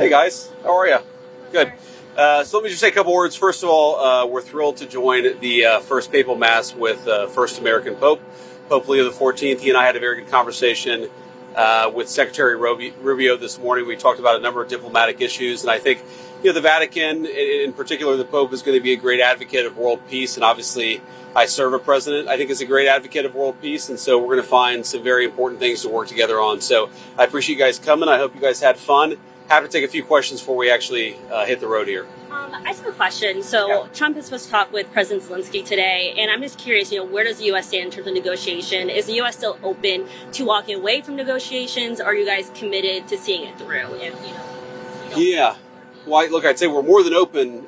Hey guys, how are you? Good. So let me just say a couple words. First of all, we're thrilled to join the first papal mass with first American Pope, Pope Leo XIV. He and I had a very good conversation with Secretary Rubio this morning. We talked about a number of diplomatic issues, and I think the Vatican, in particular the Pope, is going to be a great advocate of world peace. And obviously, I serve a president I think is a great advocate of world peace, and so we're going to find some very important things to work together on. So I appreciate you guys coming. I hope you guys had fun. Happy to take a few questions before we actually hit the road here. I have a question. So Trump is supposed to talk with President Zelensky today, and I'm just curious, where does the U.S. stand in terms of negotiation? Is the U.S. still open to walking away from negotiations? Are you guys committed to seeing it through? Yeah. Well, look, I'd say we're more than open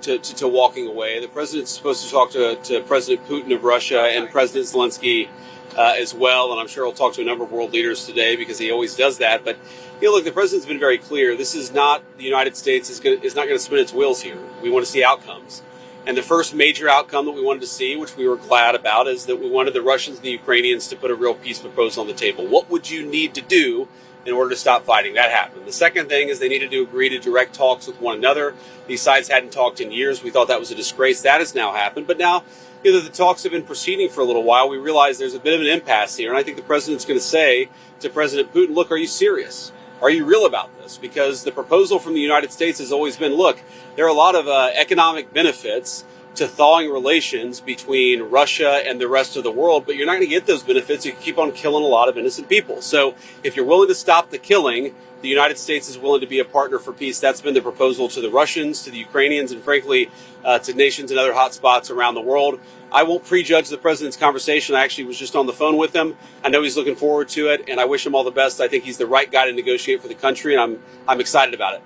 to walking away. The president's supposed to talk to President Putin of Russia and President Zelensky as well, and I'm sure he'll talk to a number of world leaders today because he always does that. But look, the president's been very clear. This is not the United States is not going to spin its wheels here. We want to see outcomes, and the first major outcome that we wanted to see, which we were glad about, is that we wanted the Russians and the Ukrainians to put a real peace proposal on the table. What would you need to do in order to stop fighting? That happened. The second thing is they needed to agree to direct talks with one another. These sides hadn't talked in years. We thought that was a disgrace. That has now happened. But now, the talks have been proceeding for a little while. We realize there's a bit of an impasse here. And I think the president's going to say to President Putin, look, are you serious? Are you real about this? Because the proposal from the United States has always been, look, there are a lot of economic benefits to thawing relations between Russia and the rest of the world, but you're not going to get those benefits if you keep on killing a lot of innocent people. So if you're willing to stop the killing, the United States is willing to be a partner for peace. That's been the proposal to the Russians, to the Ukrainians, and frankly, to nations and other hotspots around the world. I won't prejudge the president's conversation. I actually was just on the phone with him. I know he's looking forward to it, and I wish him all the best. I think he's the right guy to negotiate for the country, and I'm excited about it.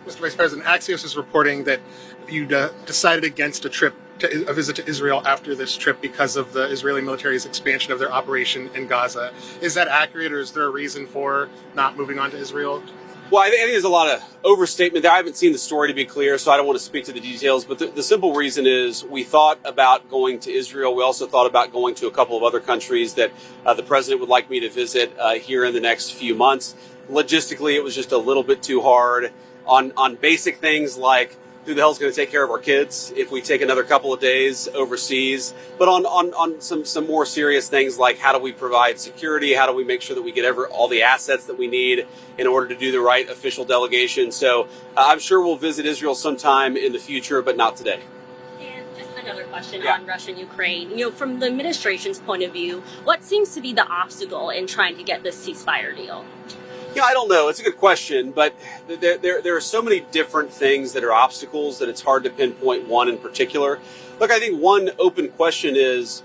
Mr. Vice President, Axios is reporting that you decided against a visit to Israel after this trip because of the Israeli military's expansion of their operation in Gaza. Is that accurate, or is there a reason for not moving on to Israel? Well, I think there's a lot of overstatement there. I haven't seen the story, to be clear, so I don't want to speak to the details. But the simple reason is we thought about going to Israel. We also thought about going to a couple of other countries that the president would like me to visit here in the next few months. Logistically, it was just a little bit too hard on basic things like who the hell's going to take care of our kids if we take another couple of days overseas, but on some more serious things like how do we provide security, how do we make sure that we get all the assets that we need in order to do the right official delegation. So I'm sure we'll visit Israel sometime in the future, but not today. And just another question on Russia and Ukraine. From the administration's point of view, what seems to be the obstacle in trying to get this ceasefire deal? I don't know. It's a good question, but there are so many different things that are obstacles that it's hard to pinpoint one in particular. Look, I think one open question is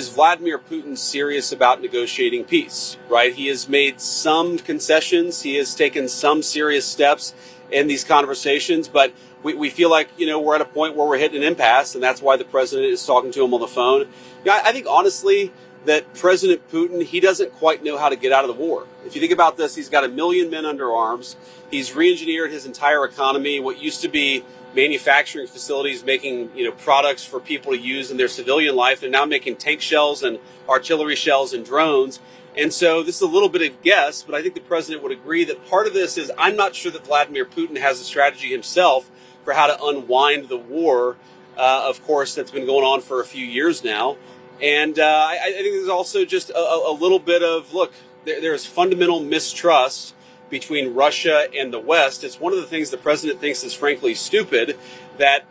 Vladimir Putin serious about negotiating peace, right? He has made some concessions. He has taken some serious steps in these conversations, but we feel like, we're at a point where we're hitting an impasse, and that's why the president is talking to him on the phone. I think, honestly, that President Putin, he doesn't quite know how to get out of the war. If you think about this, he's got 1 million men under arms. He's re-engineered his entire economy. What used to be manufacturing facilities making, products for people to use in their civilian life, they're now making tank shells and artillery shells and drones. And so this is a little bit of guess, but I think the president would agree that part of this is I'm not sure that Vladimir Putin has a strategy himself for how to unwind the war, of course, that's been going on for a few years now. And I think there's also just a little bit of, look, there's fundamental mistrust between Russia and the West. It's one of the things the president thinks is frankly stupid, that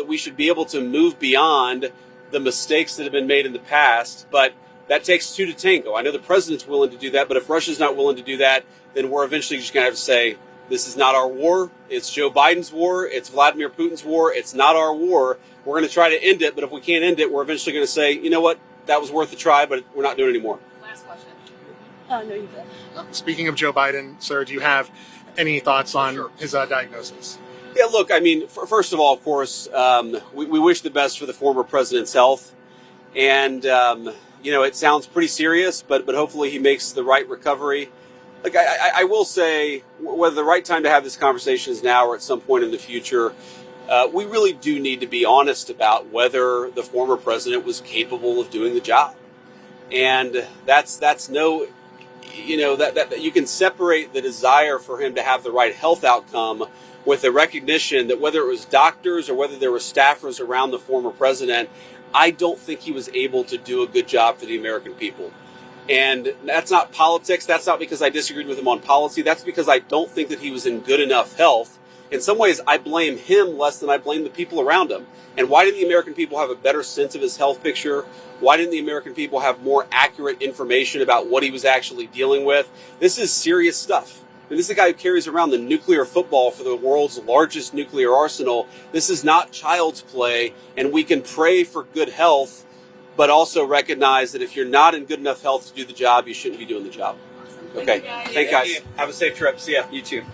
we should be able to move beyond the mistakes that have been made in the past. But that takes two to tango. I know the president's willing to do that, but if Russia's not willing to do that, then we're eventually just going to have to say, this is not our war. It's Joe Biden's war. It's Vladimir Putin's war. It's not our war. We're going to try to end it, but if we can't end it, we're eventually going to say, you know what, that was worth a try, but we're not doing it anymore. Last question. Oh, no, you did. Speaking of Joe Biden, sir, do you have any thoughts on his diagnosis? Yeah, look, I mean, first of all, of course, we wish the best for the former president's health. And, it sounds pretty serious, but hopefully he makes the right recovery. Like, I will say, whether the right time to have this conversation is now or at some point in the future, we really do need to be honest about whether the former president was capable of doing the job. And that's no that you can separate the desire for him to have the right health outcome with the recognition that whether it was doctors or whether there were staffers around the former president, I don't think he was able to do a good job for the American people. And that's not politics. That's not because I disagreed with him on policy. That's because I don't think that he was in good enough health. In some ways, I blame him less than I blame the people around him. And why didn't the American people have a better sense of his health picture? Why didn't the American people have more accurate information about what he was actually dealing with? This is serious stuff. And this is the guy who carries around the nuclear football for the world's largest nuclear arsenal. This is not child's play, and we can pray for good health, but also recognize that if you're not in good enough health to do the job, you shouldn't be doing the job. Okay. Thank you, guys. Have a safe trip. See ya. You too.